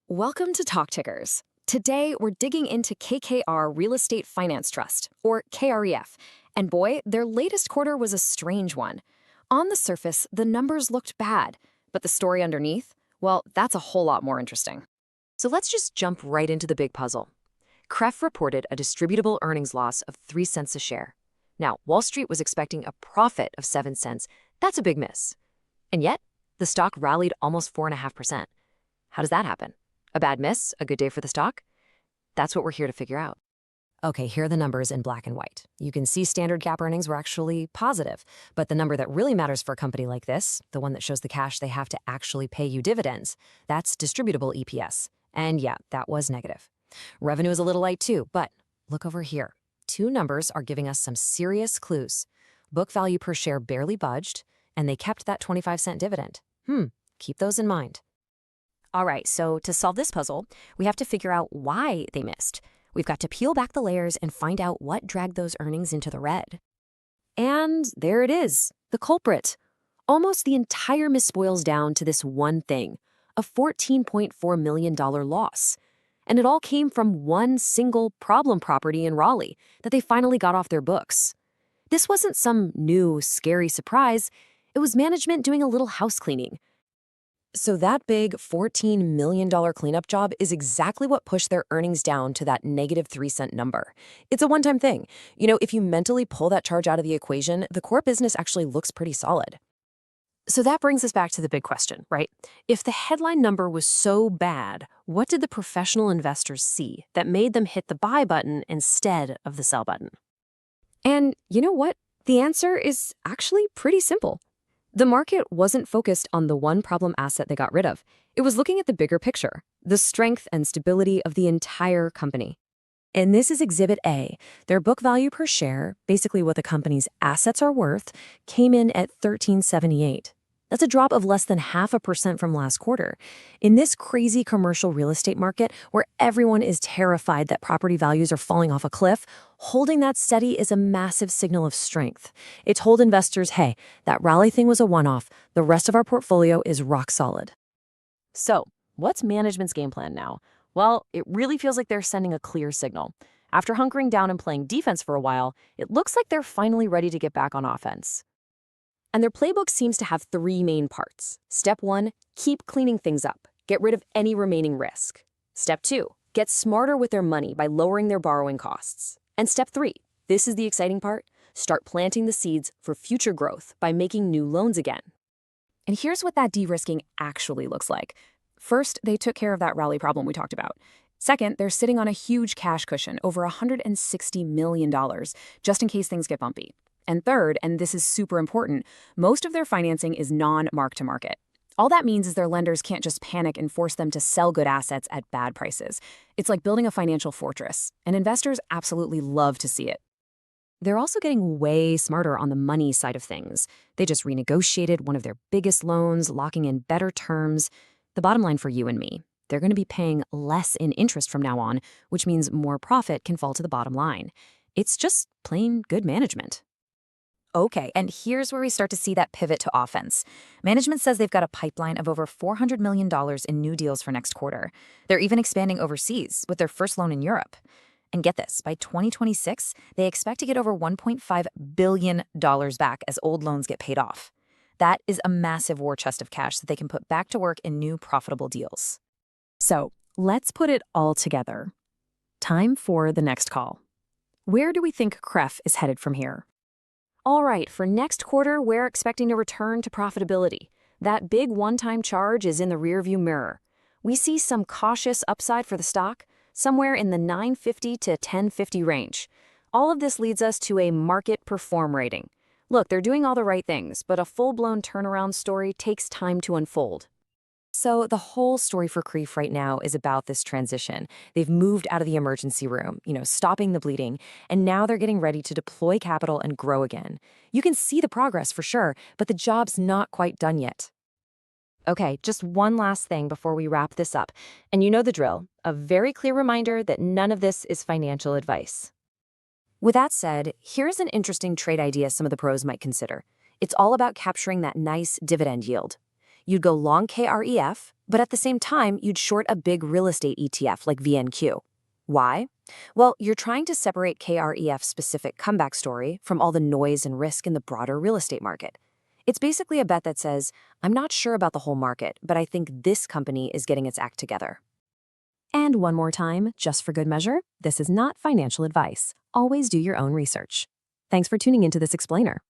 Welcome to Talk Tickers. Today, we're digging into KKR Real Estate Finance Trust, or KREF. And boy, their latest quarter was a strange one. On the surface, the numbers looked bad, but the story underneath, well, that's a whole lot more interesting. So let's just jump right into the big puzzle. KREF reported a distributable earnings loss of 3 cents a share. Now, Wall Street was expecting a profit of 7 cents. That's a big miss. And yet, the stock rallied almost 4.5%. How does that happen? A bad miss, a good day for the stock? That's what we're here to figure out. Okay, here are the numbers in black and white. You can see standard GAAP earnings were actually positive, but the number that really matters for a company like this, the one that shows the cash they have to actually pay you dividends, that's distributable EPS. And yeah, that was negative. Revenue is a little light too, but look over here. Two numbers are giving us some serious clues. Book value per share barely budged, and they kept that 25-cent dividend. Keep those in mind. All right, so to solve this puzzle, we have to figure out why they missed. We've got to peel back the layers and find out what dragged those earnings into the red. And there it is, the culprit. Almost the entire miss boils down to this one thing, a $14.4 million loss. And it all came from one single problem property in Raleigh that they finally got off their books. This wasn't some new, scary surprise. It was management doing a little house cleaning. So that big $14 million cleanup job is exactly what pushed their earnings down to that negative 3-cent number. It's a one-time thing. You know, if you mentally pull that charge out of the equation, the core business actually looks pretty solid. So that brings us back to the big question, right? If the headline number was so bad, what did the professional investors see that made them hit the buy button instead of the sell button? And you know what? The answer is actually pretty simple. The market wasn't focused on the one problem asset they got rid of. It was looking at the bigger picture, the strength and stability of the entire company. And this is Exhibit A. Their book value per share, basically what the company's assets are worth, came in at $13.78. That's a drop of less than 0.5% from last quarter. In this crazy commercial real estate market where everyone is terrified that property values are falling off a cliff, holding that steady is a massive signal of strength. It told investors, hey, that Raleigh thing was a one-off. The rest of our portfolio is rock solid. So, what's management's game plan now? Well, it really feels like they're sending a clear signal. After hunkering down and playing defense for a while, it looks like they're finally ready to get back on offense. And their playbook seems to have three main parts. Step 1, keep cleaning things up. Get rid of any remaining risk. Step 2, get smarter with their money by lowering their borrowing costs. And Step 3, this is the exciting part, start planting the seeds for future growth by making new loans again. And here's what that de-risking actually looks like. First, they took care of that Raleigh problem we talked about. Second, they're sitting on a huge cash cushion, over $160 million, just in case things get bumpy. And third, and this is super important, most of their financing is non-mark-to-market. All that means is their lenders can't just panic and force them to sell good assets at bad prices. It's like building a financial fortress, and investors absolutely love to see it. They're also getting way smarter on the money side of things. They just renegotiated one of their biggest loans, locking in better terms. The bottom line for you and me, they're going to be paying less in interest from now on, which means more profit can fall to the bottom line. It's just plain good management. Okay, and here's where we start to see that pivot to offense. Management says they've got a pipeline of over $400 million in new deals for next quarter. They're even expanding overseas with their first loan in Europe. And get this, by 2026, they expect to get over $1.5 billion back as old loans get paid off. That is a massive war chest of cash that they can put back to work in new profitable deals. So let's put it all together. Time for the next call. Where do we think KREF is headed from here? All right, for next quarter, we're expecting to return to profitability. That big one-time charge is in the rearview mirror. We see some cautious upside for the stock, somewhere in the 950 to 1050 range. All of this leads us to a market perform rating. Look, they're doing all the right things, but a full-blown turnaround story takes time to unfold. So the whole story for KREF right now is about this transition. They've moved out of the emergency room, stopping the bleeding, and now they're getting ready to deploy capital and grow again. You can see the progress for sure, but the job's not quite done yet. Okay, just one last thing before we wrap this up. And you know the drill, a very clear reminder that none of this is financial advice. With that said, here's an interesting trade idea some of the pros might consider. It's all about capturing that nice dividend yield. You'd go long KREF, but at the same time, you'd short a big real estate ETF like VNQ. Why? Well, you're trying to separate KREF's specific comeback story from all the noise and risk in the broader real estate market. It's basically a bet that says, I'm not sure about the whole market, but I think this company is getting its act together. And one more time, just for good measure, this is not financial advice. Always do your own research. Thanks for tuning into this explainer.